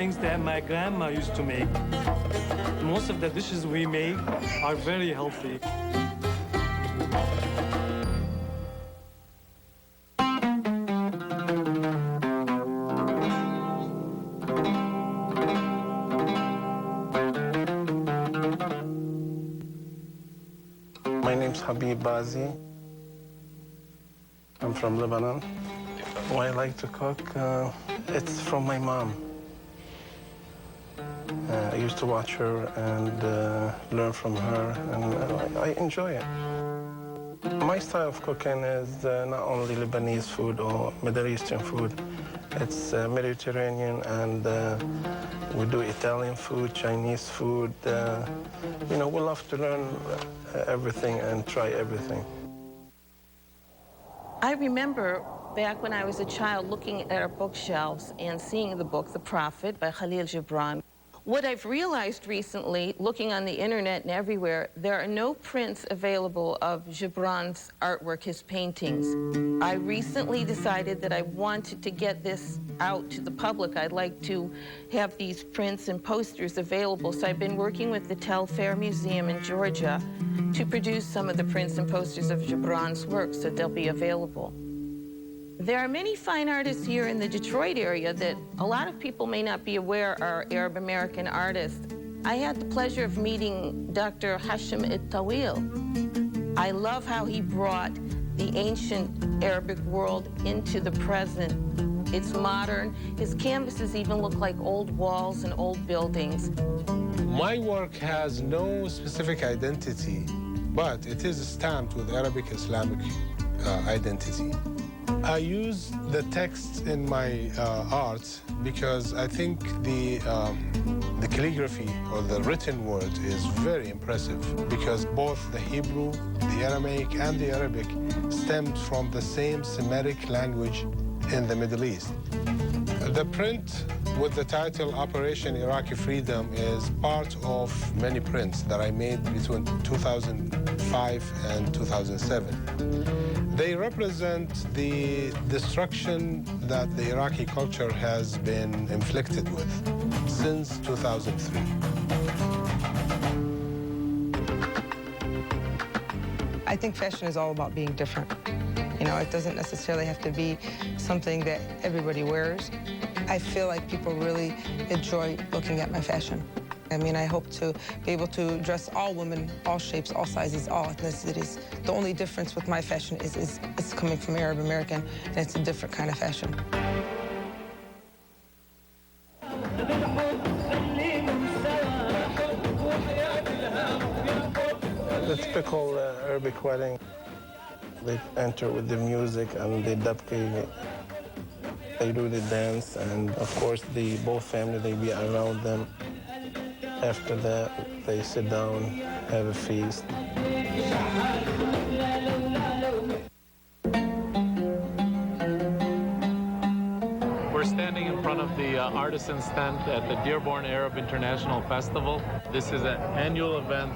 Things that my grandma used to make. Most of the dishes we make are very healthy. My name's Habib Bazi. I'm from Lebanon. Why I like to cook? It's from my mom. I used to watch her and learn from her, and I enjoy it. My style of cooking is not only Lebanese food or Middle Eastern food. It's Mediterranean, and we do Italian food, Chinese food. You know, we love to learn everything and try everything. I remember back when I was a child looking at our bookshelves and seeing the book, The Prophet by Khalil Gibran. What I've realized recently, looking on the internet and everywhere, there are no prints available of Gibran's artwork, his paintings. I recently decided that I wanted to get this out to the public. I'd like to have these prints and posters available, so I've been working with the Telfair Museum in Georgia to produce some of the prints and posters of Gibran's work so they'll be available. There are many fine artists here in the Detroit area that a lot of people may not be aware are Arab American artists. I had the pleasure of meeting Dr. Hashim Tawil. I love how he brought the ancient Arabic world into the present. It's modern. His canvases even look like old walls and old buildings. My work has no specific identity, but it is stamped with Arabic Islamic identity. I use the text in my art because I think the calligraphy or the written word is very impressive, because both the Hebrew, the Aramaic, and the Arabic stemmed from the same Semitic language in the Middle East. The print with the title Operation Iraqi Freedom is part of many prints that I made between 2005 and 2007. They represent the destruction that the Iraqi culture has been inflicted with since 2003. I think fashion is all about being different. You know, it doesn't necessarily have to be something that everybody wears. I feel like people really enjoy looking at my fashion. I mean, I hope to be able to dress all women, all shapes, all sizes, all ethnicities. The only difference with my fashion is it's coming from Arab American, and it's a different kind of fashion. The typical Arabic wedding, they enter with the music and the dabke. They do the dance, and of course, both family, they be around them. After that, they sit down, have a feast. We're standing in front of the artisan stand at the Dearborn Arab International Festival. This is an annual event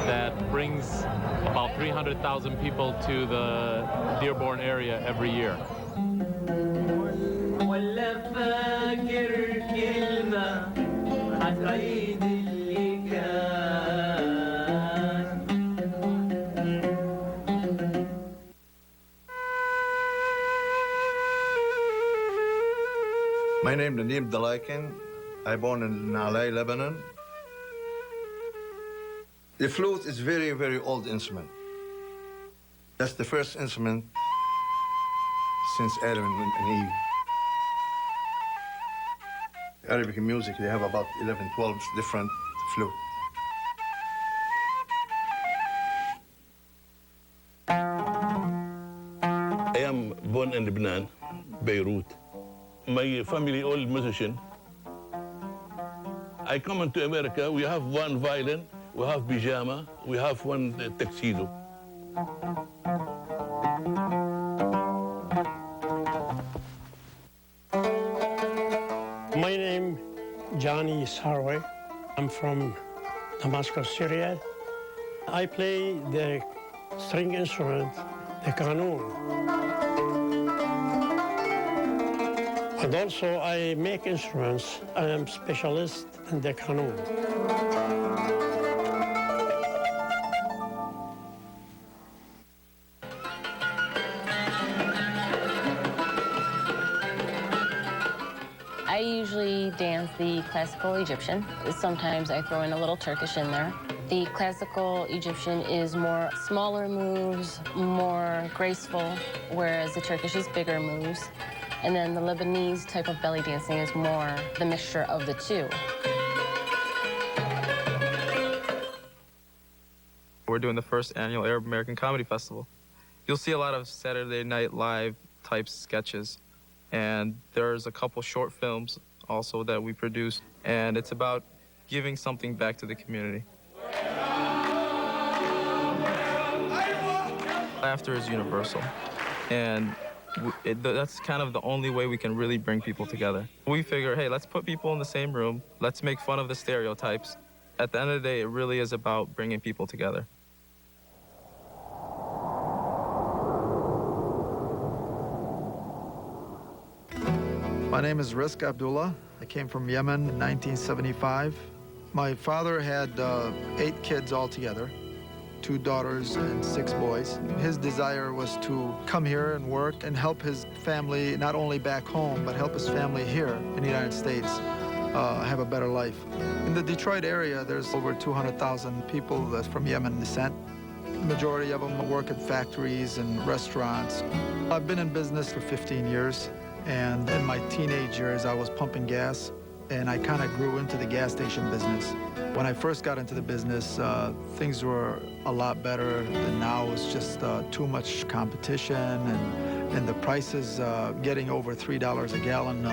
that brings about 300,000 people to the Dearborn area every year. My name is Nadim Dalaikin. I born in Nalai, Lebanon. The flute is very, very old instrument. That's the first instrument since Adam and Eve. Arabic music, they have about 11, 12 different flute. I am born in Lebanon, Beirut. My family all musician. I come into America, we have one violin, we have pyjama, we have one tuxedo. My name Johnny Sarway. I'm from Damascus, Syria. I play the string instrument, the qanun. And also I make instruments. I am specialist in the qanun. I usually dance the classical Egyptian. Sometimes I throw in a little Turkish in there. The classical Egyptian is more smaller moves, more graceful, whereas the Turkish is bigger moves. And then the Lebanese type of belly dancing is more the mixture of the two. We're doing the first annual Arab American Comedy Festival. You'll see a lot of Saturday Night Live type sketches. And there's a couple short films also that we produced. And it's about giving something back to the community. Laughter is universal. And that's kind of the only way we can really bring people together. We figure, hey, let's put people in the same room. Let's make fun of the stereotypes. At the end of the day, it really is about bringing people together. My name is Rizk Abdullah. I came from Yemen in 1975. My father had 8 kids altogether, 2 daughters and 6 boys. His desire was to come here and work and help his family, not only back home, but help his family here in the United States have a better life. In the Detroit area, there's over 200,000 people that's from Yemen descent. The majority of them work at factories and restaurants. I've been in business for 15 years. And in my teenage years, I was pumping gas, and I kind of grew into the gas station business. When I first got into the business, things were a lot better than now. It's just too much competition, and the prices getting over $3 a gallon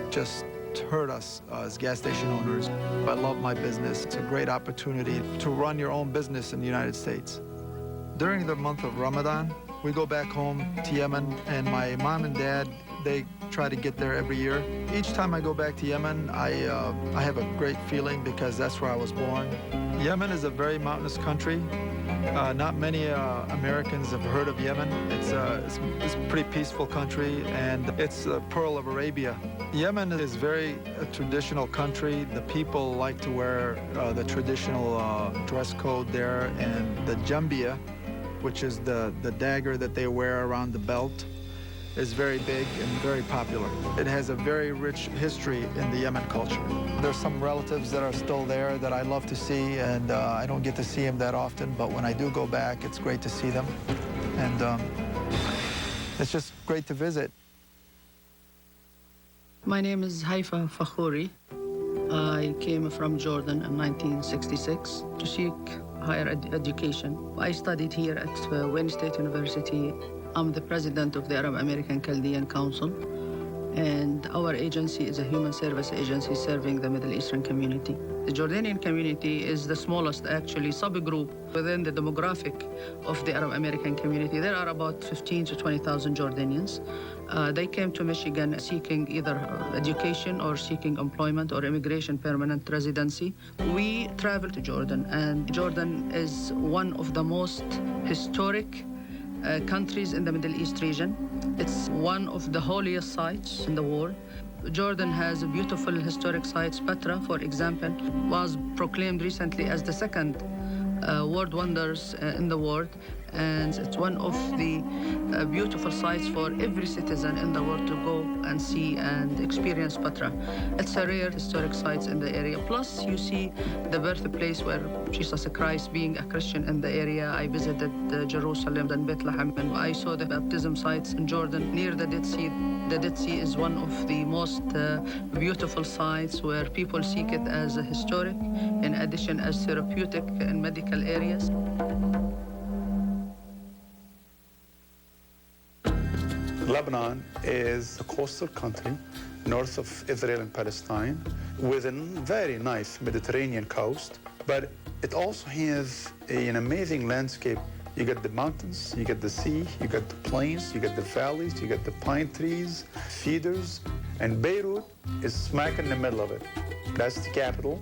just hurt us as gas station owners. I love my business. It's a great opportunity to run your own business in the United States. During the month of Ramadan, we go back home to Yemen, and my mom and dad, they try to get there every year. Each time I go back to Yemen, I have a great feeling because that's where I was born. Yemen is a very mountainous country. Not many Americans have heard of Yemen. It's a pretty peaceful country, and it's the Pearl of Arabia. Yemen is very a traditional country. The people like to wear the traditional dress code there, and the jambia, which is the dagger that they wear around the belt, is very big and very popular. It has a very rich history in the Yemen culture. There's some relatives that are still there that I love to see, and I don't get to see them that often, but when I do go back, it's great to see them. And it's just great to visit. My name is Haifa Fakhouri. I came from Jordan in 1966 to seek higher education. I studied here at Wayne State University. I'm the president of the Arab American Chaldean Council, and our agency is a human service agency serving the Middle Eastern community. The Jordanian community is the smallest, actually, subgroup within the demographic of the Arab American community. There are about 15 to 20,000 Jordanians. They came to Michigan seeking either education or seeking employment or immigration permanent residency. We traveled to Jordan, and Jordan is one of the most historic countries in the Middle East region. It's one of the holiest sites in the world. Jordan has beautiful historic sites. Petra, for example, was proclaimed recently as the second world wonders in the world, and it's one of the beautiful sites for every citizen in the world to go and see and experience Petra. It's a rare historic sites in the area. Plus, you see the birthplace where Jesus Christ, being a Christian in the area. I visited Jerusalem and Bethlehem, and I saw the baptism sites in Jordan near the Dead Sea. The Dead Sea is one of the most beautiful sites where people seek it as a historic, in addition as therapeutic and medical areas. Lebanon is a coastal country north of Israel and Palestine with a very nice Mediterranean coast, but it also has an amazing landscape. You get the mountains, you get the sea, you get the plains, you get the valleys, you get the pine trees, cedars, and Beirut is smack in the middle of it. That's the capital.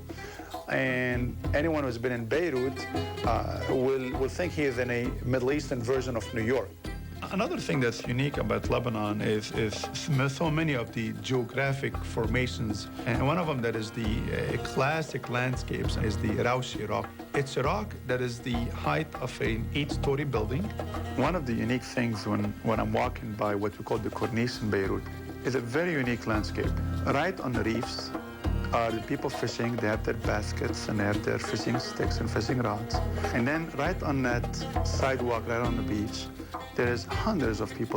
And anyone who's been in Beirut will think he is in a Middle Eastern version of New York. Another thing that's unique about Lebanon is so many of the geographic formations, and one of them that is the classic landscapes is the Rawshi Rock. It's a rock that is the height of an 8-story building. One of the unique things when I'm walking by what we call the Corniche in Beirut is a very unique landscape. Right on the reefs are the people fishing. They have their baskets and they have their fishing sticks and fishing rods. And then right on that sidewalk, right on the beach, there is hundreds of people